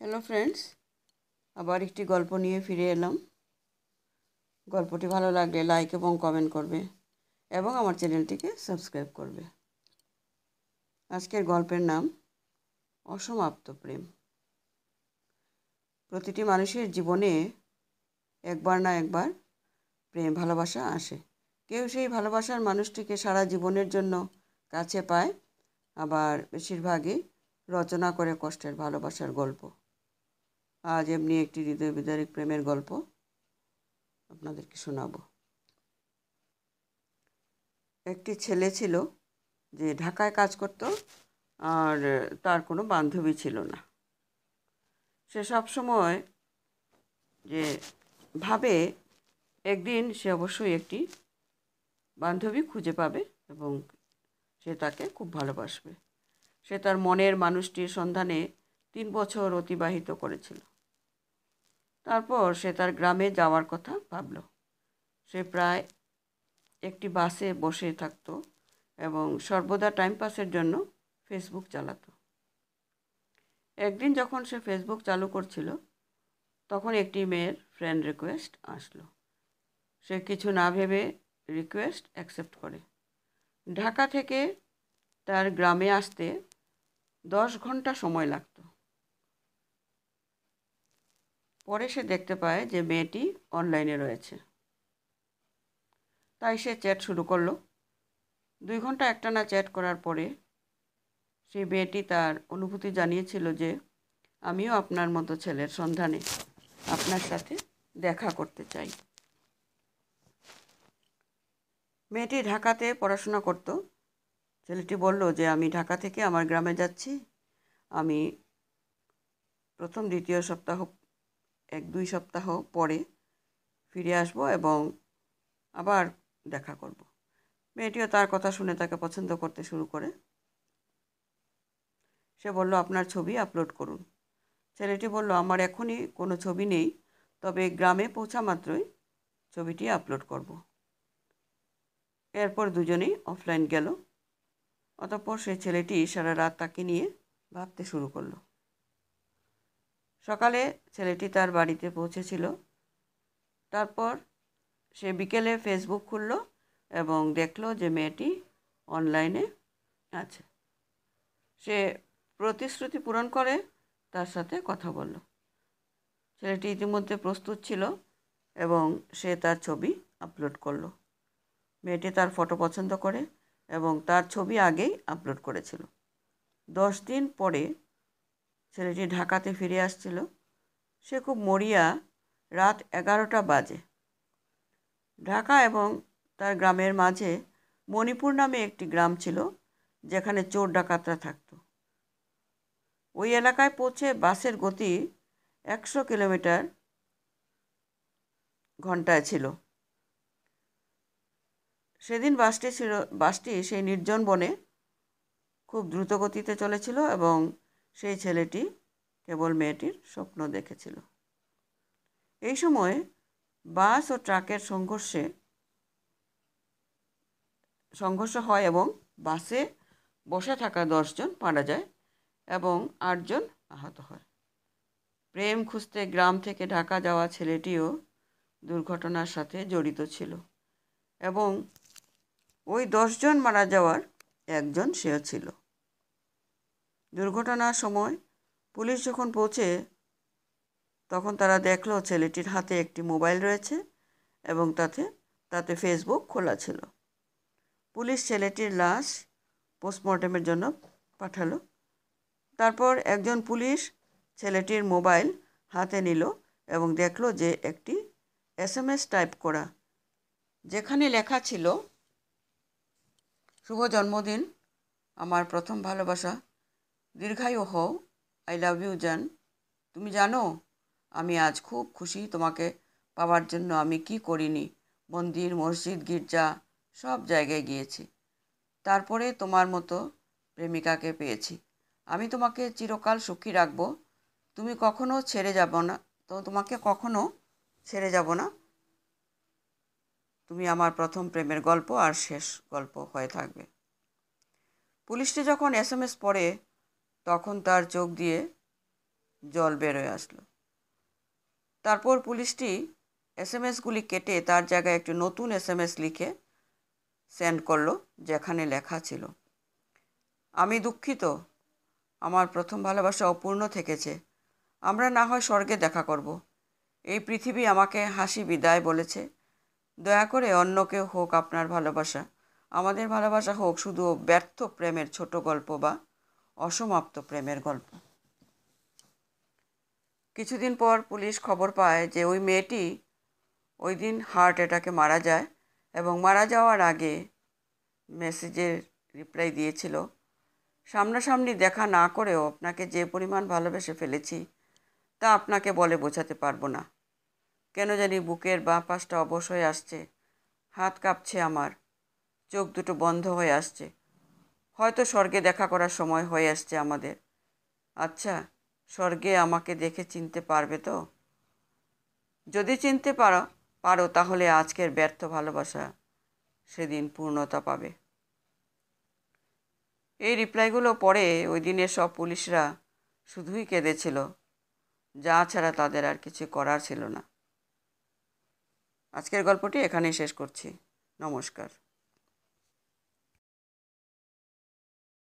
Hello friends, আবার একটি গল্প নিয়ে ফিরে এলাম। গল্পটি ভালো লাগলে লাইক এবং কমেন্ট করবে এবং আমার চ্যানেলটিকে সাবস্ক্রাইব করবে। আজকের গল্পের নাম অসমাপ্ত প্রেম। প্রতিটি মানুষের জীবনে একবার না একবার প্রেম ভালোবাসা আসে। কেউ সেই ভালোবাসার মানুষটিকে সারা জীবনের জন্য কাছে পায়, আবার বেশিরভাগই রচনা করে কষ্টের ভালোবাসার গল্প। আজ এমনি একটি হৃদয় বিদারক প্রেমের গল্প আপনাদেরকে শোনাবো। একটি ছেলে ছিল যে ঢাকায় কাজ করত, আর তার কোনো বান্ধবী ছিল না। সে সব সময় যে ভাবে একদিন সে অবশ্যই একটি বান্ধবী খুঁজে পাবে এবং সে তাকে খুব ভালোবাসবে। সে তার মনের মানুষটির সন্ধানে 3 বছর অতিবাহিত করেছিল। তারপর সে তার গ্রামে যাওয়ার কথা ভাবল। সে প্রায় একটি বাসে বসে থাকতো এবং সর্বদা টাইম পাসের জন্য ফেসবুক চালাতো। একদিন যখন সে ফেসবুক চালু করছিল, তখন একটি মেয়ের ফ্রেন্ড রিকোয়েস্ট আসলো। সে কিছু না ভেবে রিকোয়েস্ট অ্যাকসেপ্ট করে। ঢাকা থেকে তার গ্রামে আসতে 10 ঘন্টা সময় লাগতো। পরে সে দেখতে পায় যে মেয়েটি অনলাইনে রয়েছে, তাই সে চ্যাট শুরু করলো। 2 ঘন্টা একটানা চ্যাট করার পরে সেই মেয়েটি তার অনুভূতি জানিয়েছিল যে আমিও আপনার মতো ছেলের সন্ধানে আপনার সাথে দেখা করতে চাই। মেয়েটি ঢাকাতে পড়াশোনা করত। ছেলেটি বলল যে আমি ঢাকা থেকে আমার গ্রামে যাচ্ছি। আমি প্রথম দ্বিতীয় সপ্তাহ 1-2 সপ্তাহ পরে ফিরে আসব এবং আবার দেখা করব। মেয়েটিও তার কথা শুনে তাকে পছন্দ করতে শুরু করে। সে বলল, আপনার ছবি আপলোড করুন। ছেলেটি বলল, আমার এখনই কোনো ছবি নেই, তবে গ্রামে পৌঁছা মাত্রই ছবিটি আপলোড করব। এরপর দুজনেই অফলাইন গেল। অতঃপর সেই ছেলেটি সারা রাত তাকে নিয়ে ভাবতে শুরু করলো। সকালে ছেলেটি তার বাড়িতে পৌঁছেছিল। তারপর সে বিকেলে ফেসবুক খুলল এবং দেখলো যে মেয়েটি অনলাইনে আছে। সে প্রতিশ্রুতি পূরণ করে তার সাথে কথা বলল। ছেলেটি ইতিমধ্যে প্রস্তুত ছিল এবং সে তার ছবি আপলোড করলো। মেয়েটি তার ফটো পছন্দ করে এবং তার ছবি আগেই আপলোড করেছিল। 10 দিন পরে ছেলেটি ঢাকাতে ফিরে আসছিল। সে খুব মরিয়া। রাত 11টা বাজে। ঢাকা এবং তার গ্রামের মাঝে মণিপুর নামে একটি গ্রাম ছিল, যেখানে চোর ডাকাতরা থাকত। ওই এলাকায় পৌঁছে বাসের গতি 100 কিলোমিটার ঘন্টায় ছিল। সেদিন বাসটি সেই নির্জন বনে খুব দ্রুত গতিতে চলেছিল এবং সেই ছেলেটি কেবল মেয়েটির স্বপ্ন দেখেছিল। এই সময় বাস ও ট্রাকের সংঘর্ষ হয় এবং বাসে বসে থাকা 10 জন মারা যায় এবং 8 জন আহত হয়। প্রেম খুঁজতে গ্রাম থেকে ঢাকা যাওয়া ছেলেটিও দুর্ঘটনার সাথে জড়িত ছিল এবং ওই 10 জন মারা যাওয়ার একজন সেও ছিল। দুর্ঘটনার সময় পুলিশ যখন পৌঁছে, তখন তারা দেখলো ছেলেটির হাতে একটি মোবাইল রয়েছে এবং তাতে ফেসবুক খোলা ছিল। পুলিশ ছেলেটির লাশ পোস্টমর্টেমের জন্য পাঠালো। তারপর একজন পুলিশ ছেলেটির মোবাইল হাতে নিল এবং দেখলো যে একটি SMS টাইপ করা, যেখানে লেখা ছিল, শুভ জন্মদিন আমার প্রথম ভালোবাসা, দীর্ঘায়ু হও, আই লাভ ইউ জান। তুমি জানো আমি আজ খুব খুশি তোমাকে পাওয়ার জন্য। আমি কি করিনি, মন্দির, মসজিদ, গির্জা সব জায়গায় গিয়েছি। তারপরে তোমার মতো প্রেমিকাকে পেয়েছি। আমি তোমাকে চিরকাল সুখী রাখবো। তোমাকে কখনো ছেড়ে যাব না। তুমি আমার প্রথম প্রেমের গল্প আর শেষ গল্প হয়ে থাকবে। পুলিশটি যখন SMS পড়ে, তখন তার চোখ দিয়ে জল বেরোয় আসলো। তারপর পুলিশটি এসএমএসগুলি কেটে তার জায়গায় একটি নতুন এসএমএস লিখে সেন্ড করলো, যেখানে লেখা ছিল, আমি দুঃখিত, আমার প্রথম ভালোবাসা অপূর্ণ থেকেছে। আমরা না হয় স্বর্গে দেখা করব। এই পৃথিবী আমাকে হাসি বিদায় বলেছে। দয়া করে অন্য কেউ হোক আপনার ভালোবাসা, আমাদের ভালোবাসা হোক শুধু ব্যর্থ প্রেমের ছোট গল্প বা অসমাপ্ত প্রেমের গল্প। কিছুদিন পর পুলিশ খবর পায় যে ওই মেয়েটি ওই দিন হার্ট অ্যাটাকে মারা যায় এবং মারা যাওয়ার আগে মেসেজের রিপ্লাই দিয়েছিল, সামনাসামনি দেখা না করেও আপনাকে যে পরিমাণ ভালোবেসে ফেলেছি তা আপনাকে বলে বোঝাতে পারবো না। কেন জানি বুকের বাঁ পাশটা অবশ হয়ে আসছে, হাত কাঁপছে আমার, চোখ দুটো বন্ধ হয়ে আসছে। হয়তো স্বর্গে দেখা করার সময় হয়ে আসছে আমাদের। আচ্ছা, স্বর্গে আমাকে দেখে চিনতে পারবে তো? যদি চিনতে পারো তাহলে আজকের ব্যর্থ ভালোবাসা সেদিন পূর্ণতা পাবে। এই রিপ্লাইগুলো পড়ে ওই দিনের সব পুলিশরা শুধুই কেঁদেছিল, যা ছাড়া তাদের আর কিছু করার ছিল না। আজকের গল্পটি এখানেই শেষ করছি। নমস্কার।